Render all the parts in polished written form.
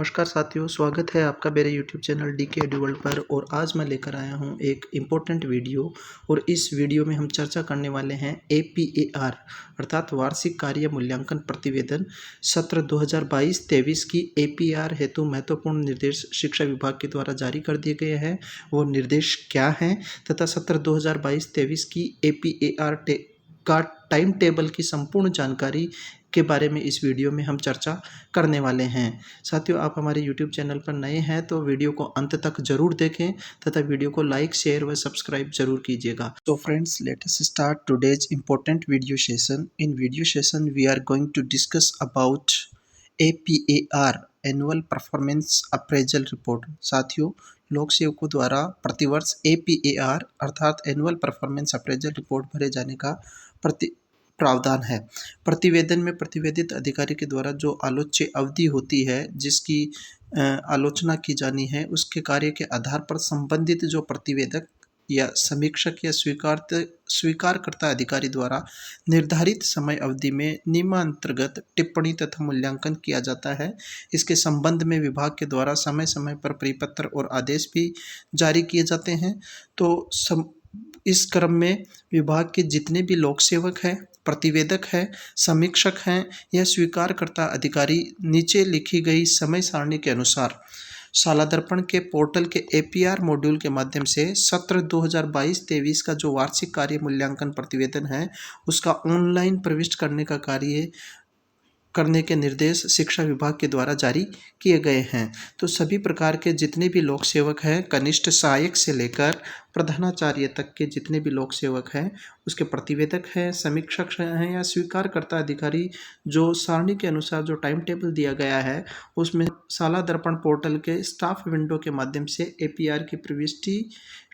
नमस्कार साथियों, स्वागत है आपका मेरे YouTube channel DK Edu World पर। और आज मैं लेकर आया हूं एक इम्पोर्टेंट वीडियो। और इस वीडियो में हम चर्चा करने वाले हैं एपीएआर अर्थात वार्षिक कार्य मूल्यांकन प्रतिवेदन सत्र 2022-23 की एपीआर हेतु महत्वपूर्ण निर्देश शिक्षा विभाग के द्वारा जारी कर दिए गए हैं। वो निर्देश क्या हैं तथा सत्र 2022-23 की एपीएआर का टाइम टेबल की संपूर्ण जानकारी के बारे में इस वीडियो में हम चर्चा करने वाले हैं। साथियों, आप हमारे YouTube चैनल पर नए हैं तो वीडियो को अंत तक जरूर देखें तथा वीडियो को लाइक, शेयर व सब्सक्राइब जरूर कीजिएगा। तो friends, let us start today's important video session. In video session we are going to discuss about APAR annual performance appraisal report. साथियों, लोक सेवकों द्वारा प्रतिवर्ष एपीएआर अर्थात एनुअल परफॉर्मेंस अप्रेजल रिपोर्ट भरे जाने का प्रावधान है। प्रतिवेदन में प्रतिवेदित अधिकारी के द्वारा जो आलोच्य अवधि होती है जिसकी आलोचना की जानी है, उसके कार्य के आधार पर संबंधित जो प्रतिवेदक या समीक्षक या स्वीकारकर्ता अधिकारी द्वारा निर्धारित समय अवधि में नियमांतर्गत टिप्पणी तथा मूल्यांकन किया जाता है। इसके संबंध में विभाग के द्वारा समय समय पर परिपत्र और आदेश भी जारी किए जाते हैं। तो इस क्रम में विभाग के जितने भी लोक सेवक हैं, प्रतिवेदक हैं, समीक्षक हैं या स्वीकारकर्ता अधिकारी नीचे लिखी गई समय सारणी के अनुसार शालादर्पण के पोर्टल के एपीआर मॉड्यूल के माध्यम से सत्र 2022-23 का जो वार्षिक कार्य मूल्यांकन प्रतिवेदन है उसका ऑनलाइन प्रविष्ट करने के निर्देश शिक्षा विभाग के द्वारा जारी किए गए हैं। तो सभी प्रकार के जितने भी लोक सेवक हैं, कनिष्ठ सहायक से लेकर प्रधानाचार्य तक के जितने भी लोक सेवक हैं, उसके प्रतिवेदक हैं, समीक्षक हैं या स्वीकारकर्ता अधिकारी, जो सारणी के अनुसार जो टाइम टेबल दिया गया है उसमें शाला दर्पण पोर्टल के स्टाफ विंडो के माध्यम से एपीआर की प्रविष्टि,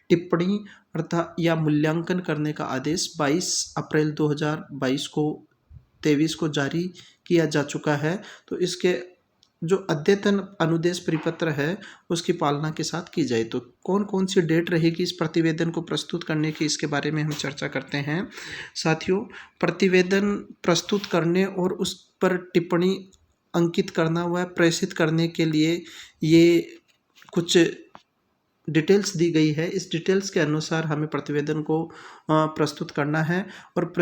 टिप्पणी अर्थात या मूल्यांकन करने का आदेश 22 अप्रैल 2023 को जारी किया जा चुका है। तो इसके जो अद्यतन अनुदेश परिपत्र है उसकी पालना के साथ की जाए तो कौन कौन सी डेट रहेगी इस प्रतिवेदन को प्रस्तुत करने की, इसके बारे में हम चर्चा करते हैं। साथियों, प्रतिवेदन प्रस्तुत करने और उस पर टिप्पणी अंकित करना व प्रेषित करने के लिए ये कुछ डिटेल्स दी गई है। इस डिटेल्स के अनुसार हमें प्रतिवेदन को प्रस्तुत करना है और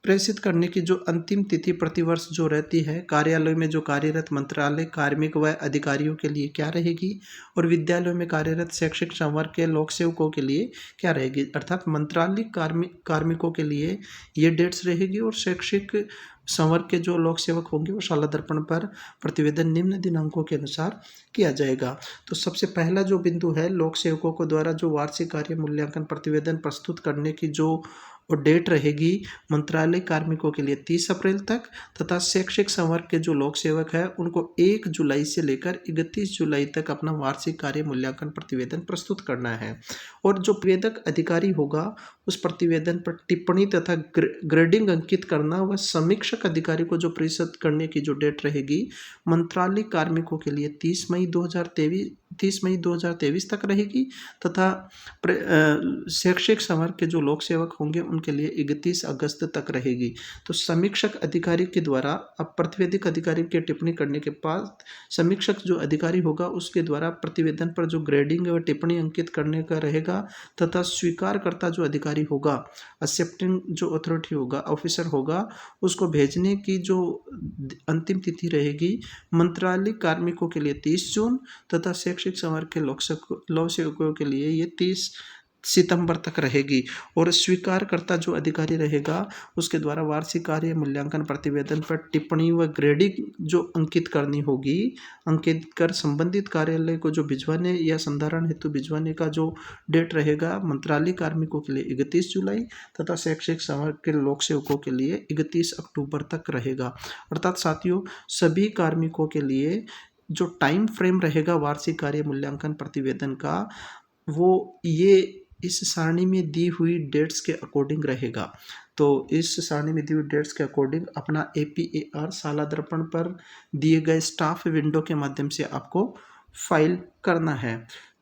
प्रेषित करने की जो अंतिम तिथि प्रतिवर्ष जो रहती है, कार्यालय में जो कार्यरत मंत्रालय कार्मिक व अधिकारियों के लिए क्या रहेगी और विद्यालयों में कार्यरत शैक्षिक संवर्ग के लोक सेवकों के लिए क्या रहेगी। अर्थात मंत्रालय कार्मिकों के लिए ये डेट्स रहेगी और शैक्षिक संवर्ग के जो लोक सेवक होंगे वो शाला दर्पण पर प्रतिवेदन निम्न दिनांकों के अनुसार किया जाएगा। तो सबसे पहला जो बिंदु है, लोक सेवकों को द्वारा जो वार्षिक कार्य मूल्यांकन प्रतिवेदन प्रस्तुत करने की जो डेट रहेगी मंत्रालय कार्मिकों के लिए 30 अप्रैल तक तथा शैक्षिक संवर्ग के जो लोक सेवक हैं उनको 1 जुलाई से लेकर 31 जुलाई तक अपना वार्षिक कार्य मूल्यांकन प्रतिवेदन प्रस्तुत करना है। और जो प्रतिवेदक अधिकारी होगा उस प्रतिवेदन पर टिप्पणी तथा ग्रेडिंग अंकित करना व समीक्षक अधिकारी को जो प्रेषित करने की जो डेट रहेगी मंत्रालय कार्मिकों के लिए 30 मई 2023 तक रहेगी तथा शैक्षिक संवर्ग के जो लोक सेवक होंगे उनके लिए 31 अगस्त तक रहेगी। तो समीक्षक अधिकारी के द्वारा अब प्रतिवेदक अधिकारी के टिप्पणी करने के बाद समीक्षक जो अधिकारी होगा उसके द्वारा प्रतिवेदन पर जो ग्रेडिंग व टिप्पणी अंकित करने का रहेगा तथा स्वीकारकर्ता जो अधिकारी होगा, एक्सेप्टिंग जो अथॉरिटी होगा, ऑफिसर होगा, उसको भेजने की जो अंतिम तिथि रहेगी मंत्रालय कार्मिकों के लिए 30 जून तथा शैक्षिक संवर्ग के लोक सेवकों के लिए ये 30 सितंबर तक रहेगी। और स्वीकारकर्ता जो अधिकारी रहेगा उसके द्वारा वार्षिक कार्य मूल्यांकन प्रतिवेदन पर टिप्पणी व ग्रेडिंग जो अंकित करनी होगी, अंकित कर संबंधित कार्यालय को जो भिजवाने या संधारण हेतु भिजवाने का जो डेट रहेगा मंत्रालय कार्मिकों के लिए 31 जुलाई तथा शैक्षिक संवर्ग के लोक सेवकों के लिए 31 अक्टूबर तक रहेगा। अर्थात साथियों, सभी कार्मिकों के लिए जो टाइम फ्रेम रहेगा वार्षिक कार्य मूल्यांकन प्रतिवेदन का, वो ये इस सारणी में दी हुई डेट्स के अकॉर्डिंग रहेगा। तो इस सारणी में दी हुई डेट्स के अकॉर्डिंग अपना एपीएआर शाला दर्पण पर दिए गए स्टाफ विंडो के माध्यम से आपको फाइल करना है।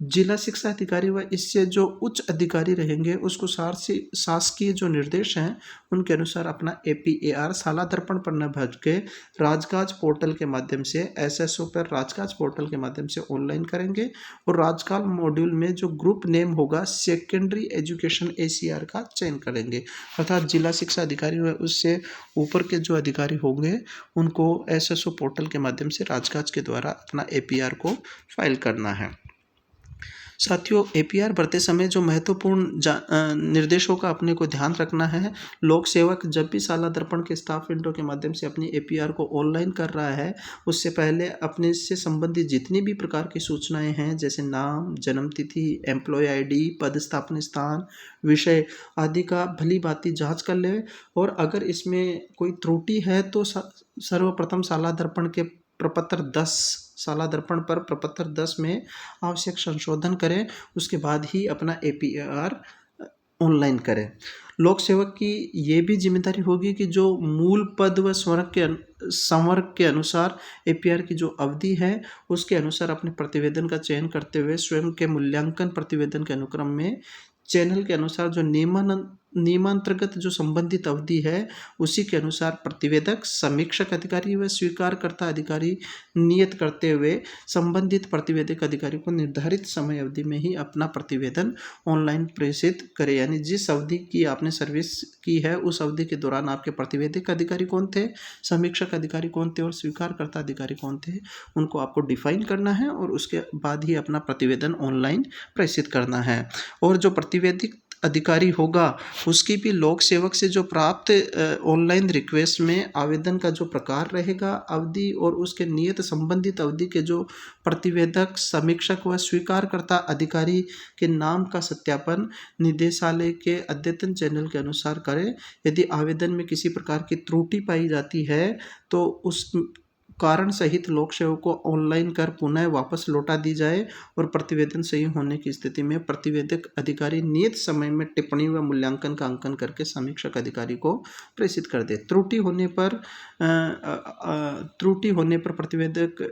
जिला शिक्षा अधिकारी व इससे जो उच्च अधिकारी रहेंगे उसको शासकीय जो निर्देश हैं उनके अनुसार अपना APAR साला दर्पण पन्ना भर के राजकाज पोर्टल के माध्यम से SSO पर राजकाज पोर्टल के माध्यम से ऑनलाइन करेंगे और राजकाज मॉड्यूल में जो ग्रुप नेम होगा सेकेंडरी एजुकेशन ACR का चयन करेंगे। अर्थात जिला शिक्षा अधिकारी व उससे ऊपर के जो अधिकारी होंगे उनको SSO पोर्टल के माध्यम से राजकाज के द्वारा अपना APR को फाइल करना है। साथियों, APR भरते समय जो महत्वपूर्ण निर्देशों का अपने को ध्यान रखना है। लोक सेवक जब भी साला दर्पण के स्टाफ विंडो के माध्यम से अपनी APR को ऑनलाइन कर रहा है उससे पहले अपने से संबंधित जितनी भी प्रकार की सूचनाएं हैं जैसे नाम, जन्म तिथि, एम्प्लॉय ID, पदस्थापन स्थान, विषय आदि का भली भांति जांच कर ले और अगर इसमें कोई त्रुटि है तो सर्वप्रथम साला दर्पण के प्रपत्र 10 साला दर्पण पर प्रपत्र 10 में आवश्यक संशोधन करें, उसके बाद ही अपना APAR ऑनलाइन करें। लोक सेवक की ये भी जिम्मेदारी होगी कि जो मूल पद व संवर्ग के अनुसार APR की जो अवधि है उसके अनुसार अपने प्रतिवेदन का चयन करते हुए स्वयं के मूल्यांकन प्रतिवेदन के अनुक्रम में चैनल के अनुसार जो नियमांतर्गत जो संबंधित अवधि है उसी के अनुसार प्रतिवेदक, समीक्षक अधिकारी व स्वीकारकर्ता अधिकारी नियत करते हुए संबंधित प्रतिवेदक अधिकारी को निर्धारित समय अवधि में ही अपना प्रतिवेदन ऑनलाइन प्रेषित करें। यानी जिस अवधि की आपने सर्विस की है उस अवधि के दौरान आपके प्रतिवेदक अधिकारी कौन थे, समीक्षक अधिकारी कौन थे और स्वीकारकर्ता अधिकारी कौन थे, उनको आपको डिफाइन करना है और उसके बाद ही अपना प्रतिवेदन ऑनलाइन प्रेषित करना है। और जो प्रतिवेदक अधिकारी होगा उसकी भी लोक सेवक से जो प्राप्त ऑनलाइन रिक्वेस्ट में आवेदन का जो प्रकार रहेगा, अवधि और उसके नियत संबंधित अवधि के जो प्रतिवेदक, समीक्षक व स्वीकारकर्ता अधिकारी के नाम का सत्यापन निदेशालय के अद्यतन चैनल के अनुसार करें। यदि आवेदन में किसी प्रकार की त्रुटि पाई जाती है तो उस कारण सहित लोक सेवक को ऑनलाइन कर पुनः वापस लौटा दी जाए और प्रतिवेदन सही होने की स्थिति में प्रतिवेदक अधिकारी नियत समय में टिप्पणी व मूल्यांकन का अंकन करके समीक्षक अधिकारी को प्रेषित कर दे। त्रुटि होने पर प्रतिवेदक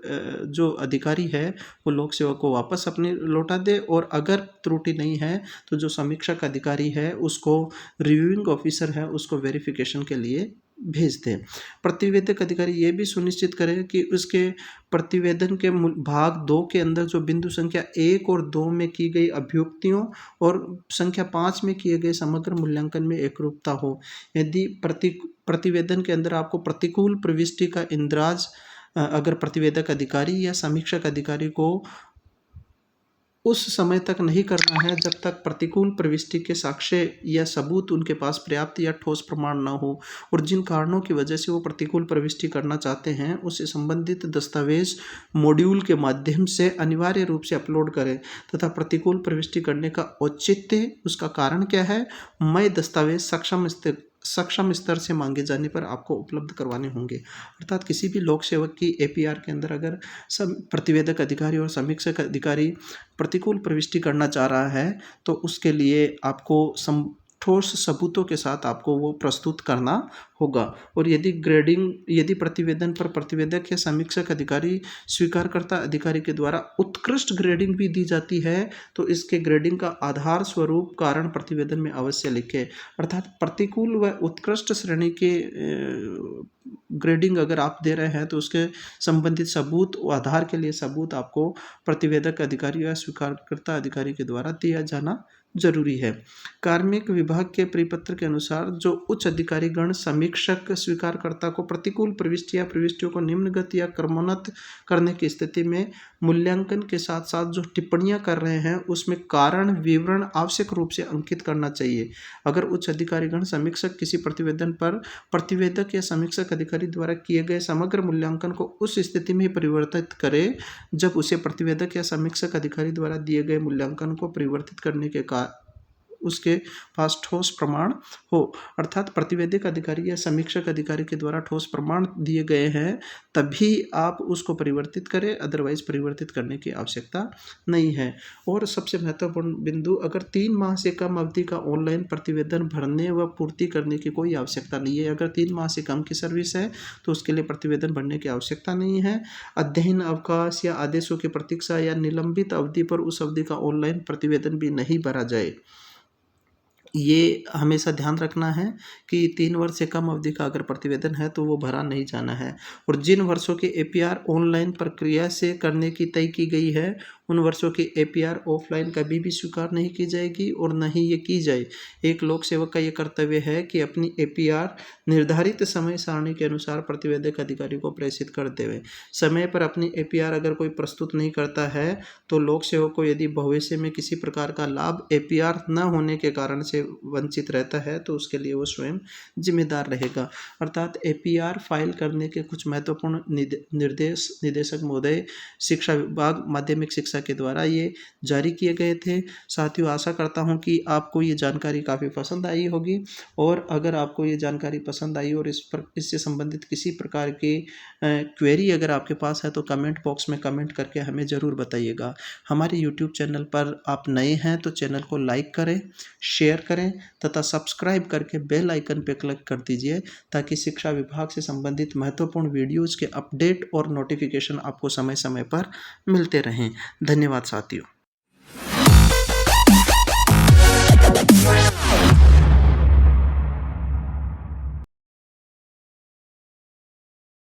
जो अधिकारी है वो लोक सेवक को वापस अपने लौटा दे और अगर त्रुटि नहीं है तो जो समीक्षक अधिकारी है उसको रिव्यूइंग ऑफिसर है उसको वेरिफिकेशन के लिए भेज दें। प्रतिवेदक अधिकारी ये भी सुनिश्चित करें कि उसके प्रतिवेदन के भाग 2 के अंदर जो बिंदु संख्या 1 और 2 में की गई अभियुक्तियों और संख्या 5 में किए गए समग्र मूल्यांकन में एकरूपता हो। यदि प्रतिवेदन के अंदर आपको प्रतिकूल प्रविष्टि का इंद्राज अगर प्रतिवेदक अधिकारी या समीक्षक अधिकारी को उस समय तक नहीं करना है जब तक प्रतिकूल प्रविष्टि के साक्ष्य या सबूत उनके पास पर्याप्त या ठोस प्रमाण न हो और जिन कारणों की वजह से वो प्रतिकूल प्रविष्टि करना चाहते हैं उससे संबंधित दस्तावेज मॉड्यूल के माध्यम से अनिवार्य रूप से अपलोड करें तथा प्रतिकूल प्रविष्टि करने का औचित्य उसका कारण क्या है, मैं दस्तावेज सक्षम स्तर से मांगे जाने पर आपको उपलब्ध करवाने होंगे। अर्थात किसी भी लोक सेवक की APR के अंदर अगर सब प्रतिवेदक अधिकारी और समीक्षक अधिकारी प्रतिकूल प्रविष्टि करना चाह रहा है तो उसके लिए आपको ठोस सबूतों के साथ आपको वो प्रस्तुत करना होगा। और यदि प्रतिवेदन पर प्रतिवेदक या समीक्षक अधिकारी स्वीकारकर्ता अधिकारी के द्वारा उत्कृष्ट ग्रेडिंग भी दी जाती है तो इसके ग्रेडिंग का आधार स्वरूप कारण प्रतिवेदन में अवश्य लिखें। अर्थात प्रतिकूल व उत्कृष्ट श्रेणी के ग्रेडिंग अगर आप दे रहे हैं तो उसके संबंधित सबूत व आधार के लिए सबूत आपको प्रतिवेदक अधिकारी या स्वीकारकर्ता अधिकारी के द्वारा दिया जाना जरूरी है। कार्मिक विभाग के परिपत्र के अनुसार जो उच्च अधिकारीगण समीक्षक स्वीकारकर्ता को प्रतिकूल प्रविष्टि या प्रविष्टियों को निम्नगत या क्रमोन्नत करने की स्थिति में मूल्यांकन के साथ साथ जो टिप्पणियां कर रहे हैं उसमें कारण विवरण आवश्यक रूप से अंकित करना चाहिए। अगर उच्च अधिकारीगण समीक्षक किसी प्रतिवेदन पर प्रतिवेदक या समीक्षक अधिकारी द्वारा किए गए समग्र मूल्यांकन को उस स्थिति में परिवर्तित करे जब उसे प्रतिवेदक या समीक्षक अधिकारी द्वारा दिए गए मूल्यांकन को परिवर्तित करने के उसके पास ठोस प्रमाण हो, अर्थात प्रतिवेदक अधिकारी या समीक्षक अधिकारी के द्वारा ठोस प्रमाण दिए गए हैं, तभी आप उसको परिवर्तित करें, अदरवाइज परिवर्तित करने की आवश्यकता नहीं है। और सबसे महत्वपूर्ण बिंदु, अगर 3 माह से कम अवधि का ऑनलाइन प्रतिवेदन भरने व पूर्ति करने की कोई आवश्यकता नहीं है। अगर 3 माह से कम की सर्विस है तो उसके लिए प्रतिवेदन भरने की आवश्यकता नहीं है। अध्ययन अवकाश या आदेशों की प्रतीक्षा या निलंबित अवधि पर उस अवधि का ऑनलाइन प्रतिवेदन भी नहीं भरा जाए। ये हमेशा ध्यान रखना है कि 3 वर्ष से कम अवधि का अगर प्रतिवेदन है तो वो भरा नहीं जाना है। और जिन वर्षों की एपीआर ऑनलाइन प्रक्रिया से करने की तय की गई है, उन वर्षों की एपीआर ऑफलाइन कभी भी स्वीकार नहीं की जाएगी और न ही ये की जाए। एक लोक सेवक का ये कर्तव्य है कि अपनी एपीआर निर्धारित समय सारणी के अनुसार प्रतिवेदक अधिकारी को प्रेषित कर देवे। समय पर अपनी एपीआर अगर कोई प्रस्तुत नहीं करता है तो लोक सेवक को यदि भविष्य में किसी प्रकार का लाभ एपीआर न होने के कारण से वंचित रहता है तो उसके लिए वो स्वयं जिम्मेदार रहेगा। अर्थात एपीआर फाइल करने के कुछ महत्वपूर्ण निदेशक महोदय शिक्षा विभाग माध्यमिक शिक्षा के द्वारा ये जारी किए गए थे। साथियों, आशा करता हूं कि आपको ये जानकारी काफ़ी पसंद आई होगी, और अगर आपको ये जानकारी पसंद आई और इससे संबंधित किसी प्रकार की क्वेरी अगर आपके पास है तो कमेंट बॉक्स में कमेंट करके हमें ज़रूर बताइएगा। हमारे यूट्यूब चैनल पर आप नए हैं तो चैनल को लाइक करें, शेयर करें तथा सब्सक्राइब करके बेल आइकन पर क्लिक कर दीजिए, ताकि शिक्षा विभाग से संबंधित महत्वपूर्ण वीडियोज़ के अपडेट और नोटिफिकेशन आपको समय समय पर मिलते रहें। धन्यवाद साथियों।